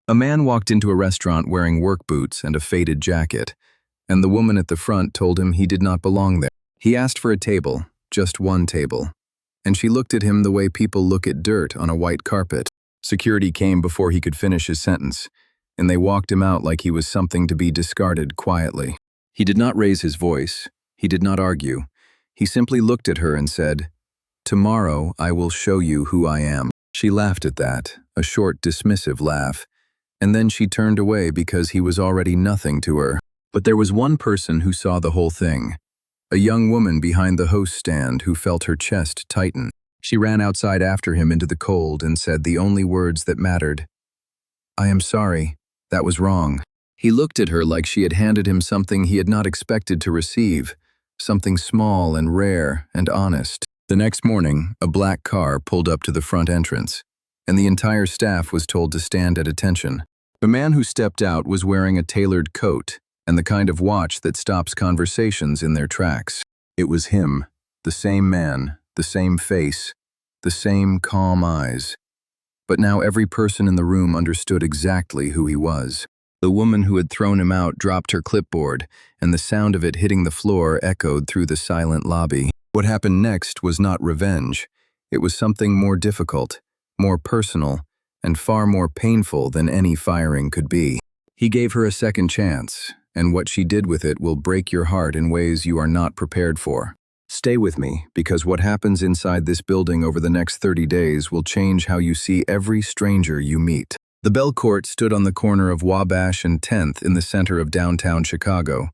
A man walked into a restaurant wearing work boots and a faded jacket, and the woman at the front told him he did not belong there. He asked for a table, just one table, and she looked at him the way people look at dirt on a white carpet. Security came before he could finish his sentence, and they walked him out like he was something to be discarded quietly. He did not raise his voice. He did not argue. He simply looked at her and said, "Tomorrow I will show you who I am." She laughed at that, a short, dismissive laugh, and then she turned away because he was already nothing to her. But there was one person who saw the whole thing, a young woman behind the host stand who felt her chest tighten. She ran outside after him into the cold and said the only words that mattered, "I am sorry, that was wrong." He looked at her like she had handed him something he had not expected to receive, something small and rare and honest. The next morning, a black car pulled up to the front entrance, and the entire staff was told to stand at attention. The man who stepped out was wearing a tailored coat and the kind of watch that stops conversations in their tracks. It was him, the same man, the same face, the same calm eyes. But now every person in the room understood exactly who he was. The woman who had thrown him out dropped her clipboard, and the sound of it hitting the floor echoed through the silent lobby. What happened next was not revenge. It was something more difficult, more personal, and far more painful than any firing could be. He gave her a second chance, and what she did with it will break your heart in ways you are not prepared for. Stay with me, because what happens inside this building over the next 30 days will change how you see every stranger you meet. The Bell Court stood on the corner of Wabash and 10th in the center of downtown Chicago,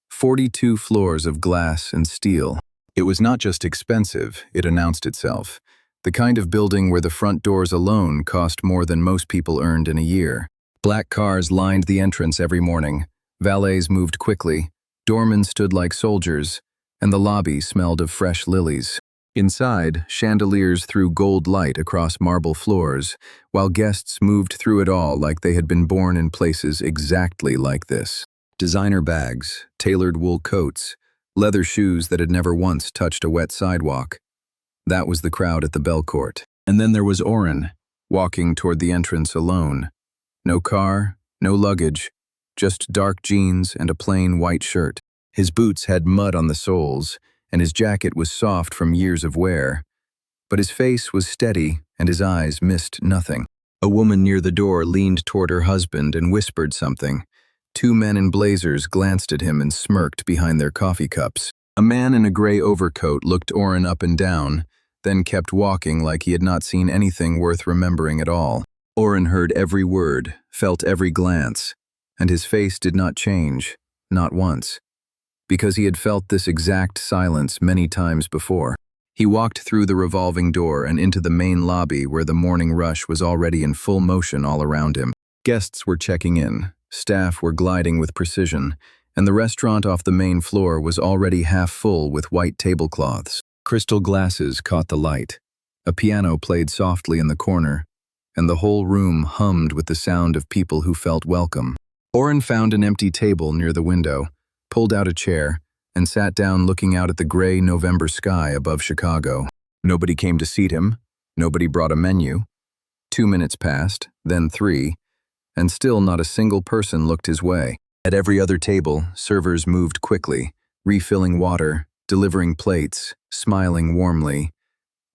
42 floors of glass and steel. It was not just expensive, it announced itself. The kind of building where the front doors alone cost more than most people earned in a year. Black cars lined the entrance every morning. Valets moved quickly. Doormen stood like soldiers, and the lobby smelled of fresh lilies. Inside, chandeliers threw gold light across marble floors, while guests moved through it all like they had been born in places exactly like this. Designer bags, tailored wool coats, leather shoes that had never once touched a wet sidewalk. That was the crowd at the Bell Court. And then there was Oren, walking toward the entrance alone. No car, no luggage, just dark jeans and a plain white shirt. His boots had mud on the soles, and his jacket was soft from years of wear. But his face was steady, and his eyes missed nothing. A woman near the door leaned toward her husband and whispered something. Two men in blazers glanced at him and smirked behind their coffee cups. A man in a gray overcoat looked Oren up and down, then kept walking like he had not seen anything worth remembering at all. Oren heard every word, felt every glance, and his face did not change, not once, because he had felt this exact silence many times before. He walked through the revolving door and into the main lobby where the morning rush was already in full motion all around him. Guests were checking in, staff were gliding with precision, and the restaurant off the main floor was already half full with white tablecloths. Crystal glasses caught the light. A piano played softly in the corner, and the whole room hummed with the sound of people who felt welcome. Oren found an empty table near the window, pulled out a chair, and sat down looking out at the gray November sky above Chicago. Nobody came to seat him. Nobody brought a menu. 2 minutes passed, then 3, and still not a single person looked his way. At every other table, servers moved quickly, refilling water, delivering plates, smiling warmly.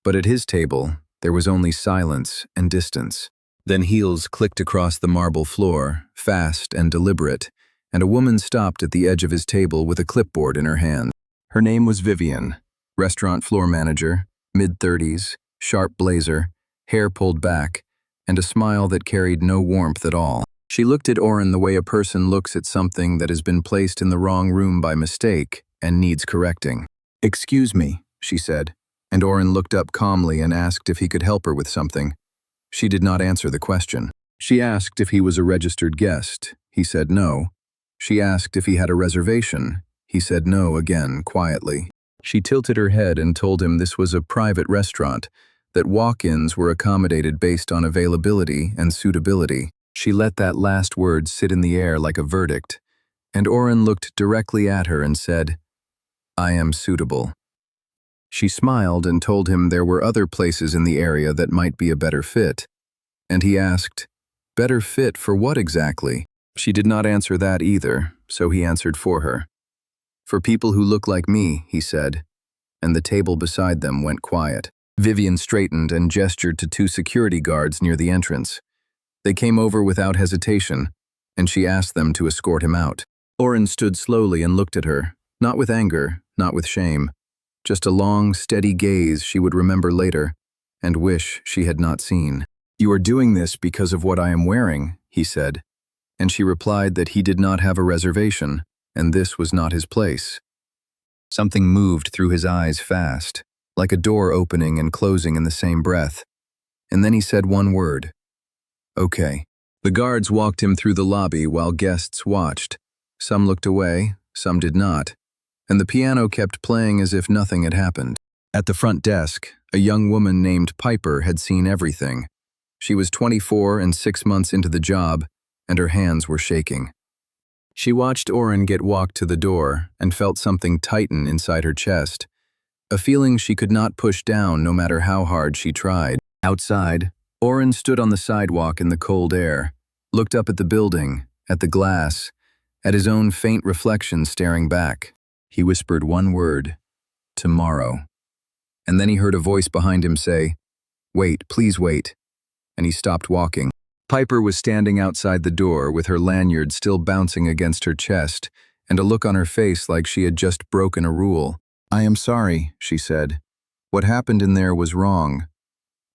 But at his table, there was only silence and distance. Then heels clicked across the marble floor, fast and deliberate, and a woman stopped at the edge of his table with a clipboard in her hand. Her name was Vivian, restaurant floor manager, mid-30s, sharp blazer, hair pulled back, and a smile that carried no warmth at all. She looked at Oren the way a person looks at something that has been placed in the wrong room by mistake and needs correcting. "Excuse me," she said, and Oren looked up calmly and asked if he could help her with something. She did not answer the question. She asked if he was a registered guest. He said no. She asked if he had a reservation. He said no again, quietly. She tilted her head and told him this was a private restaurant, that walk-ins were accommodated based on availability and suitability. She let that last word sit in the air like a verdict, and Oren looked directly at her and said, "I am suitable." She smiled and told him there were other places in the area that might be a better fit, and he asked, Better fit for what exactly? She did not answer that either, so he answered for her. For people who look like me, he said, and the table beside them went quiet. Vivian straightened and gestured to two security guards near the entrance. They came over without hesitation, and she asked them to escort him out. Oren stood slowly and looked at her, not with anger, not with shame, just a long, steady gaze she would remember later and wish she had not seen. "You are doing this because of what I am wearing," he said, and she replied that he did not have a reservation, and this was not his place. Something moved through his eyes fast, like a door opening and closing in the same breath, and then he said one word: "Okay." The guards walked him through the lobby while guests watched. Some looked away, some did not, and the piano kept playing as if nothing had happened. At the front desk, a young woman named Piper had seen everything. She was 24 and 6 months into the job, and her hands were shaking. She watched Oren get walked to the door and felt something tighten inside her chest, a feeling she could not push down no matter how hard she tried. Outside, Oren stood on the sidewalk in the cold air, looked up at the building, at the glass, at his own faint reflection staring back. He whispered one word: "Tomorrow." And then he heard a voice behind him say, "Wait, please wait," and he stopped walking. Piper was standing outside the door with her lanyard still bouncing against her chest and a look on her face like she had just broken a rule. "I am sorry," she said. "What happened in there was wrong."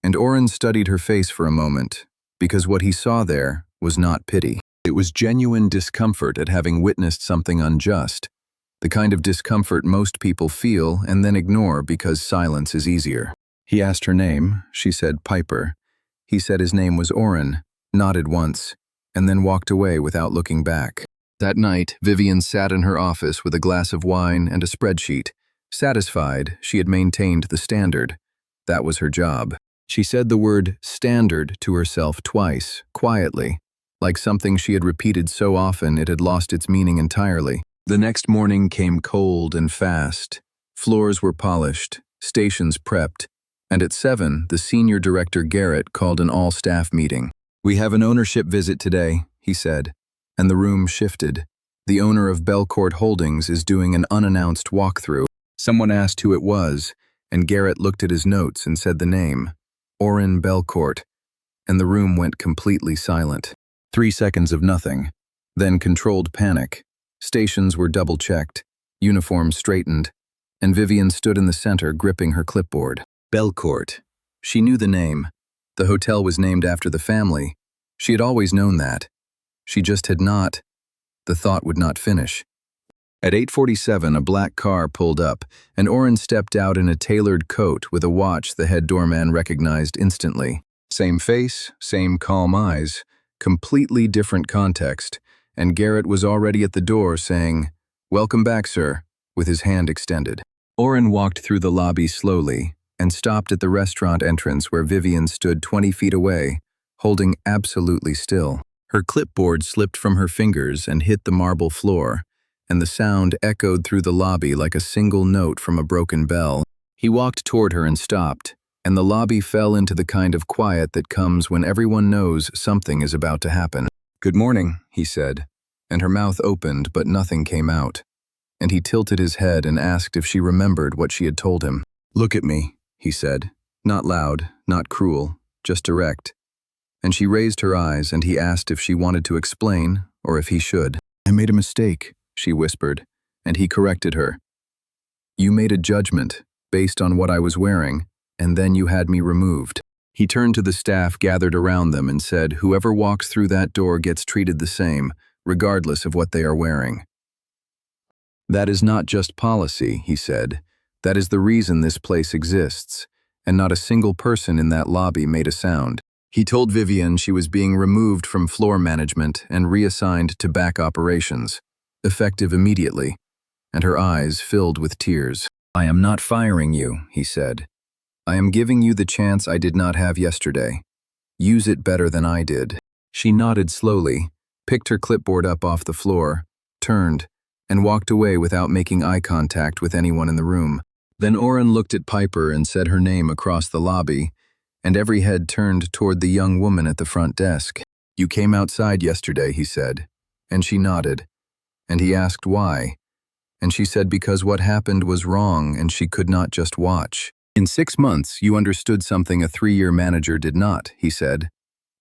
And Oren studied her face for a moment, because what he saw there was not pity. It was genuine discomfort at having witnessed something unjust, the kind of discomfort most people feel and then ignore because silence is easier. He asked her name. She said Piper. He said his name was Oren, nodded once, and then walked away without looking back. That night, Vivian sat in her office with a glass of wine and a spreadsheet. Satisfied, she had maintained the standard. That was her job. She said the word standard to herself twice, quietly, like something she had repeated so often it had lost its meaning entirely. The next morning came cold and fast. Floors were polished, stations prepped, and at 7, the senior director Garrett called an all-staff meeting. "We have an ownership visit today," he said, and the room shifted. The owner of Belcourt Holdings is doing an unannounced walkthrough. Someone asked who it was, and Garrett looked at his notes and said the name, Oren Belcourt, and the room went completely silent. 3 seconds of nothing, then controlled panic. Stations were double-checked, uniforms straightened, and Vivian stood in the center gripping her clipboard. Belcourt. She knew the name. The hotel was named after the family. She had always known that. She just had not. The thought would not finish. At 8:47, a black car pulled up, and Oren stepped out in a tailored coat with a watch the head doorman recognized instantly. Same face, same calm eyes, completely different context, and Garrett was already at the door saying, "Welcome back, sir," with his hand extended. Oren walked through the lobby slowly and stopped at the restaurant entrance where Vivian stood 20 feet away, holding absolutely still. Her clipboard slipped from her fingers and hit the marble floor, and the sound echoed through the lobby like a single note from a broken bell. He walked toward her and stopped, and the lobby fell into the kind of quiet that comes when everyone knows something is about to happen. "Good morning," he said, and her mouth opened but nothing came out, and he tilted his head and asked if she remembered what she had told him. "Look at me," he said, not loud, not cruel, just direct. And she raised her eyes and he asked if she wanted to explain or if he should. "I made a mistake," she whispered, and he corrected her. "You made a judgment based on what I was wearing, and then you had me removed." He turned to the staff gathered around them and said, "Whoever walks through that door gets treated the same, regardless of what they are wearing." "That is not just policy," he said. "That is the reason this place exists," and not a single person in that lobby made a sound. He told Vivian she was being removed from floor management and reassigned to back operations, effective immediately, and her eyes filled with tears. "I am not firing you," he said. "I am giving you the chance I did not have yesterday. Use it better than I did." She nodded slowly, picked her clipboard up off the floor, turned, and walked away without making eye contact with anyone in the room. Then Oren looked at Piper and said her name across the lobby, and every head turned toward the young woman at the front desk. "You came outside yesterday," he said, and she nodded. And he asked why, and she said because what happened was wrong and she could not just watch. "In 6 months, you understood something a 3-year manager did not," he said,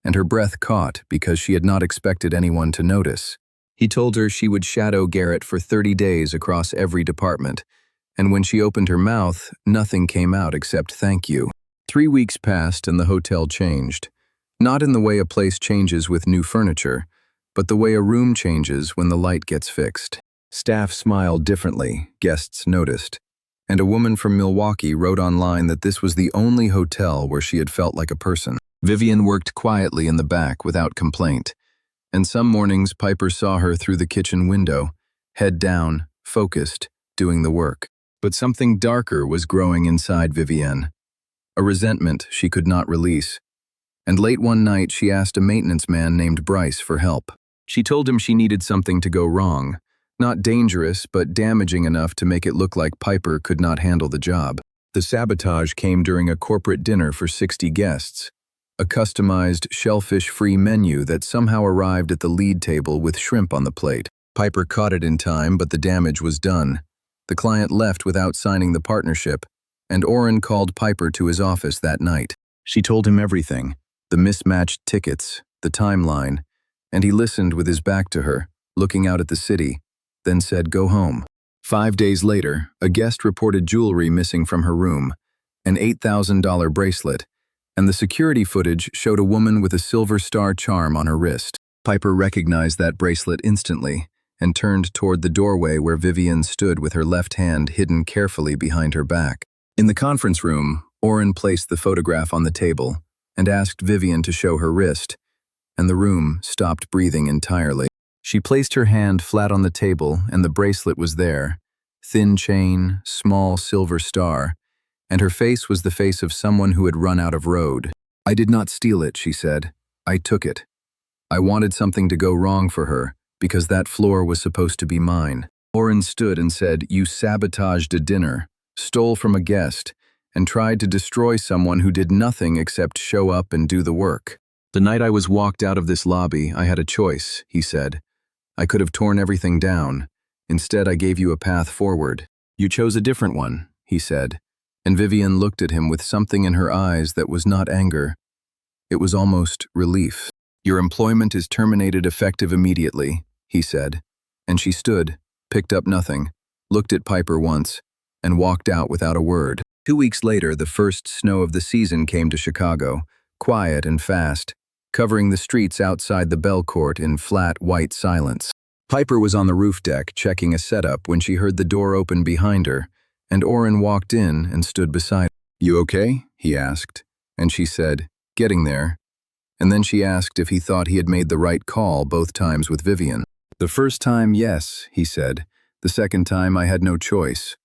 and her breath caught because she had not expected anyone to notice. He told her she would shadow Garrett for 30 days across every department, and when she opened her mouth, nothing came out except thank you. 3 weeks passed and the hotel changed. Not in the way a place changes with new furniture, but the way a room changes when the light gets fixed. Staff smiled differently, guests noticed, and a woman from Milwaukee wrote online that this was the only hotel where she had felt like a person. Vivian worked quietly in the back without complaint, and some mornings Piper saw her through the kitchen window, head down, focused, doing the work. But something darker was growing inside Vivienne, a resentment she could not release. And late one night she asked a maintenance man named Bryce for help. She told him she needed something to go wrong, not dangerous but damaging enough to make it look like Piper could not handle the job. The sabotage came during a corporate dinner for 60 guests, a customized shellfish-free menu that somehow arrived at the lead table with shrimp on the plate. Piper caught it in time, but the damage was done. The client left without signing the partnership, and Oren called Piper to his office that night. She told him everything, the mismatched tickets, the timeline, and he listened with his back to her, looking out at the city, then said, "Go home." 5 days later, a guest reported jewelry missing from her room, an $8,000 bracelet, and the security footage showed a woman with a silver star charm on her wrist. Piper recognized that bracelet instantly and turned toward the doorway where Vivian stood with her left hand hidden carefully behind her back. In the conference room, Oren placed the photograph on the table and asked Vivian to show her wrist, and the room stopped breathing entirely. She placed her hand flat on the table and the bracelet was there, thin chain, small silver star, and her face was the face of someone who had run out of road. "I did not steal it," she said. "I took it. I wanted something to go wrong for her, because that floor was supposed to be mine." Oren stood and said, "You sabotaged a dinner, stole from a guest, and tried to destroy someone who did nothing except show up and do the work. The night I was walked out of this lobby, I had a choice," he said. "I could have torn everything down. Instead, I gave you a path forward. You chose a different one," he said, and Vivian looked at him with something in her eyes that was not anger. It was almost relief. "Your employment is terminated effective immediately," he said, and she stood, picked up nothing, looked at Piper once, and walked out without a word. 2 weeks later, the first snow of the season came to Chicago, quiet and fast, covering the streets outside the Bell Court in flat, white silence. Piper was on the roof deck checking a setup when she heard the door open behind her, and Oren walked in and stood beside her. "You okay?" he asked, and she said, "Getting there." And then she asked if he thought he had made the right call both times with Vivian. "The first time, yes," he said. "The second time, I had no choice."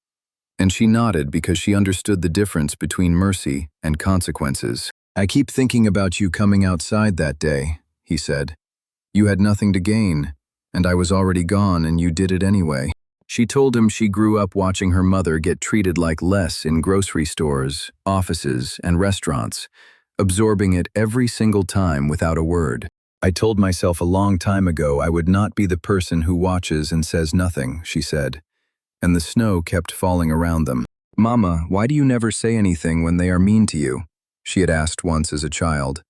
And she nodded because she understood the difference between mercy and consequences. "I keep thinking about you coming outside that day," he said. "You had nothing to gain, and I was already gone and you did it anyway." She told him she grew up watching her mother get treated like less in grocery stores, offices, and restaurants, absorbing it every single time without a word. "I told myself a long time ago I would not be the person who watches and says nothing," she said, and the snow kept falling around them. "Mama, why do you never say anything when they are mean to you?" she had asked once as a child,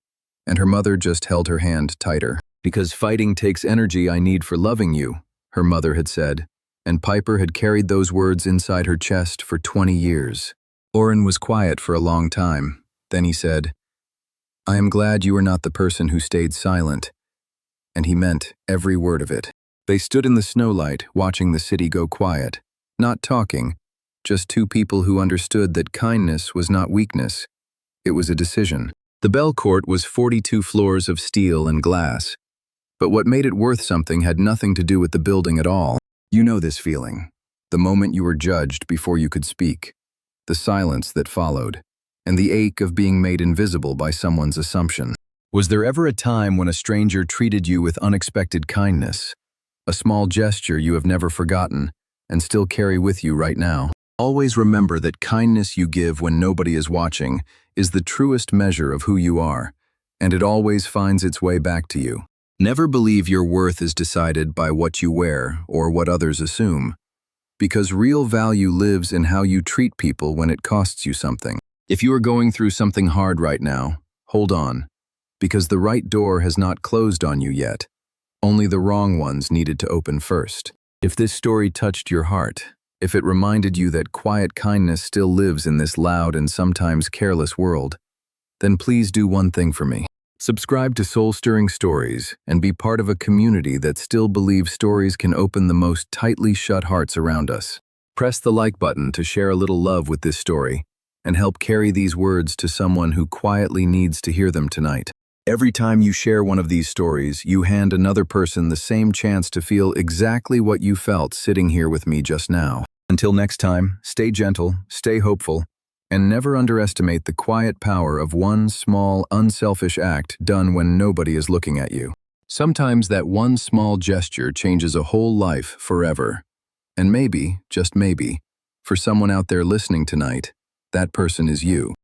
and her mother just held her hand tighter. "Because fighting takes energy I need for loving you," her mother had said, and Piper had carried those words inside her chest for 20 years. Oren was quiet for a long time. Then he said, "I am glad you were not the person who stayed silent," and he meant every word of it. They stood in the snowlight, watching the city go quiet, not talking, just two people who understood that kindness was not weakness. It was a decision. The Bell Court was 42 floors of steel and glass, but what made it worth something had nothing to do with the building at all. You know this feeling, the moment you were judged before you could speak, the silence that followed, and the ache of being made invisible by someone's assumption. Was there ever a time when a stranger treated you with unexpected kindness? A small gesture you have never forgotten and still carry with you right now? Always remember that kindness you give when nobody is watching is the truest measure of who you are, and it always finds its way back to you. Never believe your worth is decided by what you wear or what others assume, because real value lives in how you treat people when it costs you something. If you are going through something hard right now, hold on, because the right door has not closed on you yet. Only the wrong ones needed to open first. If this story touched your heart, if it reminded you that quiet kindness still lives in this loud and sometimes careless world, then please do one thing for me. Subscribe to Soul-Stirring Stories and be part of a community that still believes stories can open the most tightly shut hearts around us. Press the like button to share a little love with this story and help carry these words to someone who quietly needs to hear them tonight. Every time you share one of these stories, you hand another person the same chance to feel exactly what you felt sitting here with me just now. Until next time, stay gentle, stay hopeful, and never underestimate the quiet power of one small, unselfish act done when nobody is looking at you. Sometimes that one small gesture changes a whole life forever. And maybe, just maybe, for someone out there listening tonight, that person is you.